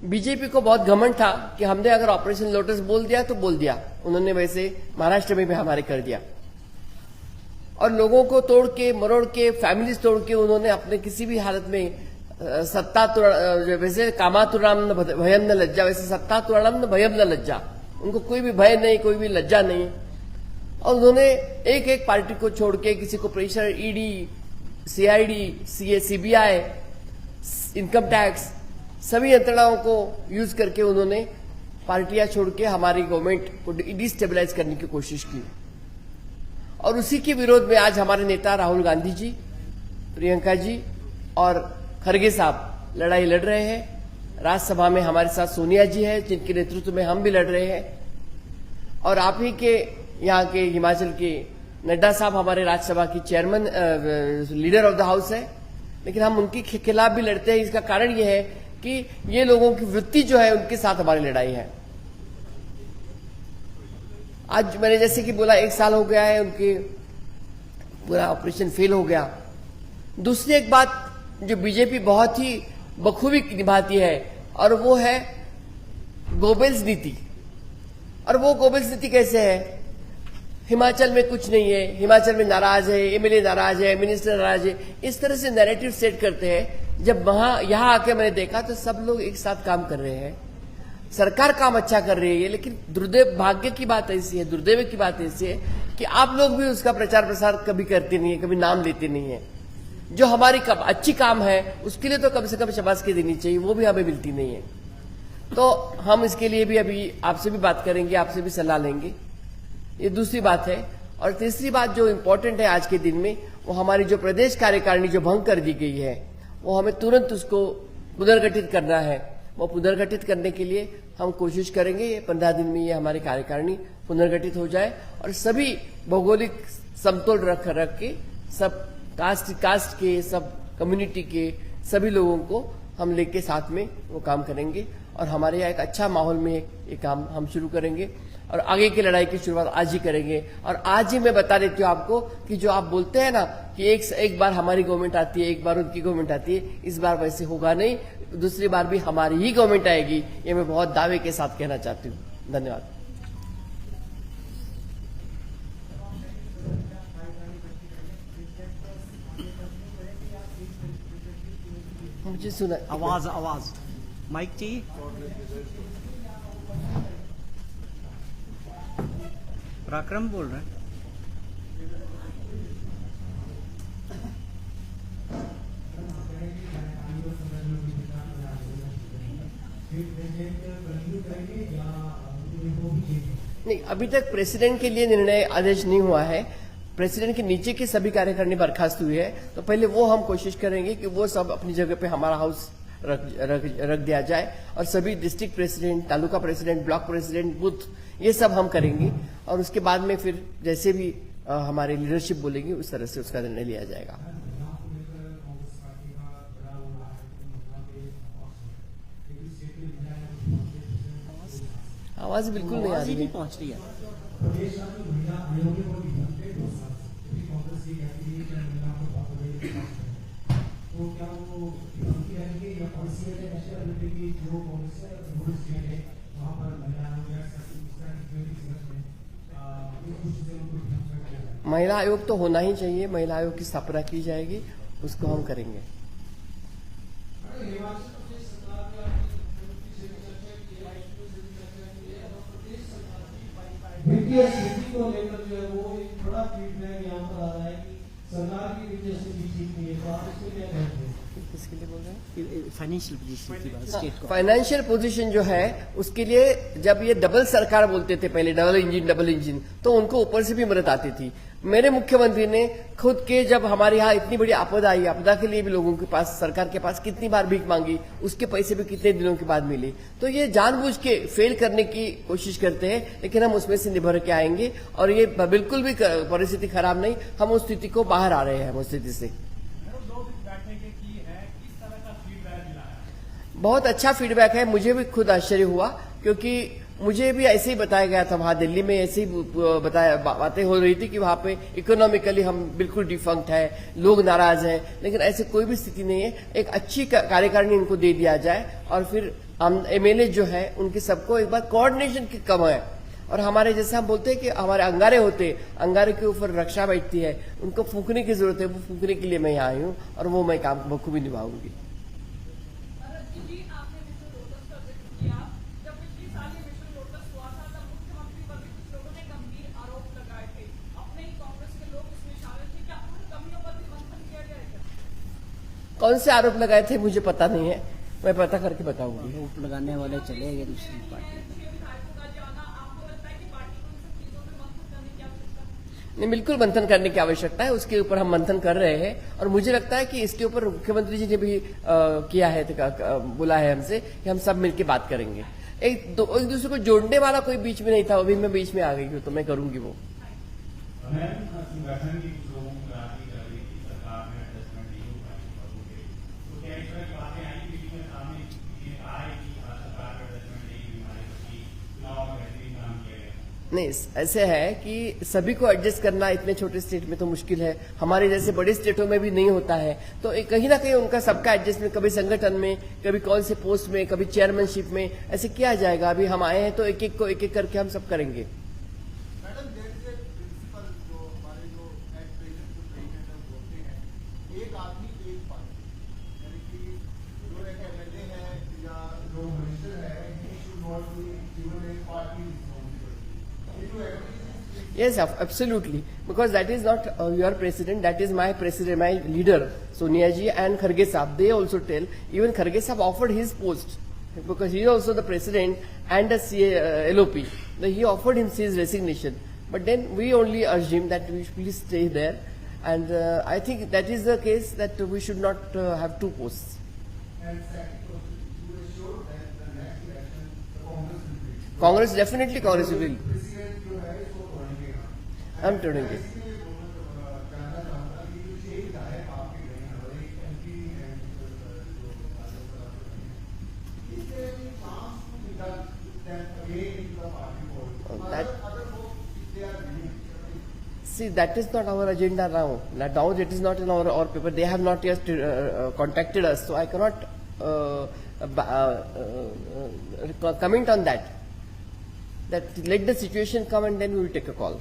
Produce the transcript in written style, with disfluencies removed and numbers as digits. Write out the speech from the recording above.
BJP को बहुत घमंड था कि हमने अगर ऑपरेशन लोटस बोल दिया तो बोल दिया। उन्होंने वैसे महाराष्ट्र में भी हमारे कर दिया और लोगों को तोड़ के मरोड़ के फैमिलीज तोड़ के उन्होंने अपने किसी भी हालत में सत्ता वैसे कामातुराम न भयम न लज्जा, वैसे सत्ता तुराम न भयम न लज्जा। उनको कोई भी भय नहीं, कोई भी लज्जा नहीं। और उन्होंने एक एक पार्टी को छोड़ के किसी को pressure, ED, CID, CBI, income tax, सभी यंत्रणाओं को यूज करके उन्होंने पार्टियां छोड़ के हमारी गवर्नमेंट को डिस्टेबलाइज करने की कोशिश की। और उसी के विरोध में आज हमारे नेता राहुल गांधी जी, प्रियंका जी और खड़गे साहब लड़ाई लड़ रहे हैं। राज्यसभा में हमारे साथ सोनिया जी है, जिनके नेतृत्व में हम भी लड़ रहे हैं। और आप ही के यहाँ के हिमाचल के नड्डा साहब हमारे राज्यसभा की chairman, leader of the house है, लेकिन हम उनके खिलाफ भी लड़ते हैं। इसका कारण यह है कि ये लोगों की वृत्ति जो है उनके साथ हमारी लड़ाई है। आज मैंने जैसे कि बोला 1 साल हो गया है, उनके पूरा ऑपरेशन फेल हो गया। दूसरी एक बात जो बीजेपी बहुत ही बखूबी निभाती है और वो है गोबेल्स नीति। और वो गोबेल्स नीति कैसे है? हिमाचल में कुछ नहीं है, हिमाचल में नाराज है, एमएलए नाराज है, मिनिस्टर नाराज है, इस तरह से नैरेटिव सेट करते हैं। जब यहां आके मैंने देखा तो सब लोग एक साथ काम कर रहे हैं, सरकार काम अच्छा कर रही है। लेकिन दुर्दैव भाग्य की बात ऐसी है, दुर्दैव की बात ऐसी है कि आप लोग भी उसका प्रचार प्रसार कभी करते नहीं है, कभी नाम लेते नहीं है। जो हमारी अच्छी काम है उसके लिए तो कम से कम शाबाशी देनी चाहिए, वो भी हमें मिलती नहीं है। तो हम इसके लिए भी अभी आपसे भी बात करेंगे, आपसे भी सलाह लेंगे। ये दूसरी बात है। और तीसरी बात जो इम्पोर्टेंट है आज के दिन में, वो हमारी जो प्रदेश कार्यकारिणी जो भंग कर दी गई है, वो हमें तुरंत उसको पुनर्गठित करना है। वो पुनर्गठित करने के लिए हम कोशिश करेंगे ये 15 दिन में ये हमारी कार्यकारिणी पुनर्गठित हो जाए और सभी भौगोलिक समतोल रख के सब कास्ट के, सब कम्युनिटी के सभी लोगों को हम लेके साथ में वो काम करेंगे और हमारे यहाँ एक अच्छा माहौल में ये काम हम शुरू करेंगे और आगे की लड़ाई की शुरुआत आज ही करेंगे। और आज ही मैं बता देती हूँ आपको कि जो आप बोलते हैं ना कि एक बार हमारी गवर्नमेंट आती है, एक बार उनकी गवर्नमेंट आती है, इस बार वैसे होगा नहीं। दूसरी बार भी हमारी ही गवर्नमेंट आएगी, ये मैं बहुत दावे के साथ कहना चाहती हूँ। धन्यवाद। मुझे सुना आवाज माइक चाहिए। पराक्रम बोल रहे हैं। नहीं, अभी तक प्रेसिडेंट के लिए निर्णय आदेश नहीं हुआ है। प्रेसिडेंट के नीचे की सभी कार्यकारिणी बर्खास्त हुई है, तो पहले वो हम कोशिश करेंगे कि वो सब अपनी जगह पे हमारा हाउस रख दिया जाए और सभी district president, taluka president, block president, booth, ये सब हम करेंगे और उसके बाद में फिर जैसे भी हमारी लीडरशिप बोलेगी उस तरह से उसका निर्णय लिया जाएगा। आवाज बिल्कुल नहीं आ रही है। पहुंच रही है। महिला आयोग तो होना ही चाहिए, महिला आयोग की स्थापना की जाएगी, उसको हम करेंगे। वित्तीय स्थिति को लेकर जो है वो एक बड़ा फीडबैक यहाँ पर आ रहा है कि सरकार की वित्तीय स्थिति ठीक नहीं है, तो आप इसको क्या कहते हैं? किसके लिए बोल रहे हैं? फाइनेंशियल पोजीशन की बात, स्टेट को। फाइनेंशियल पोजीशन जो है उसके लिए जब ये डबल सरकार बोलते थे पहले, डबल इंजन, तो उनको ऊपर से भी मदद आती थी। मेरे मुख्यमंत्री ने खुद के जब हमारे यहाँ इतनी बड़ी आपदा आई, आपदा के लिए भी लोगों के पास, सरकार के पास कितनी बार भीख मांगी, उसके पैसे भी कितने दिनों के बाद मिले। तो ये जानबूझ के फेल करने की कोशिश करते हैं, लेकिन हम उसमें से निभर के आएंगे और ये बिल्कुल भी परिस्थिति खराब नहीं, हम उस स्थिति को बाहर आ रहे हैं। उस स्थिति से बहुत अच्छा फीडबैक है, मुझे भी खुद आश्चर्य हुआ क्योंकि मुझे भी ऐसे ही बताया गया था, वहां दिल्ली में ऐसे ही बातें हो रही थी कि वहां पे इकोनॉमिकली हम बिल्कुल डिफंक्ट है, लोग नाराज हैं, लेकिन ऐसे कोई भी स्थिति नहीं है। एक अच्छी कार्यकारिणी इनको दे दिया जाए और फिर हम एमएलए जो है उनके सबको एक बार कोऑर्डिनेशन की कम है। और हमारे जैसे हम बोलते हैं कि हमारे अंगारे होते, अंगारे के ऊपर रक्षा बैठती है, उनको फूकने की जरूरत है, वो फूकने के लिए मैं यहाँ आई हूँ और वो मैं काम बखूबी निभाऊंगी। कौन से आरोप लगाए थे मुझे पता नहीं है, मैं पता करके बताऊंगी। आरोप लगाने वाले चले गए दूसरी पार्टी में। नहीं, बिल्कुल मंथन करने की आवश्यकता है, उसके ऊपर हम मंथन कर रहे हैं और मुझे लगता है कि इसके ऊपर मुख्यमंत्री जी ने भी किया है, बोला है हमसे कि हम सब मिलकर बात करेंगे। एक दूसरे को जोड़ने वाला कोई बीच में नहीं था, अभी मैं बीच में आ गई हूँ तो मैं करूंगी वो। नहीं, ऐसे है कि सभी को एडजस्ट करना इतने छोटे स्टेट में तो मुश्किल है, हमारे जैसे बड़े स्टेटों में भी नहीं होता है। तो कहीं ना कहीं उनका सबका एडजस्टमेंट कभी संगठन में, कभी कौन से पोस्ट में, कभी चेयरमैनशिप में ऐसे किया जाएगा। अभी हम आए हैं तो एक एक को एक एक करके हम सब करेंगे। Yes, absolutely. Because that is not your president, that is my president, my leader, Sonia ji and Kharge Saab. They also tell, even Kharge Saab offered his post because he is also the president and the LOP. He offered him his resignation. But then we only urged him that we should please stay there. And I think that is the case, that we should not have two posts. And second question, you were sure that the next election, the Congress will win. Congress, definitely Congress will. President जो है इसको तोड़ेंगे हम। हम तोड़ेंगे। इसलिए जानना चाहूँगा कि जो 6 विधायक आपके गए हैं और एक MP हैं जो is there any chance to be done that again in the party board? Other folks, if they are winning. See, that is not our agenda now. Now it is not in our paper. They have not yet contacted us, so I cannot comment on that. That let the situation come and then we will take a call.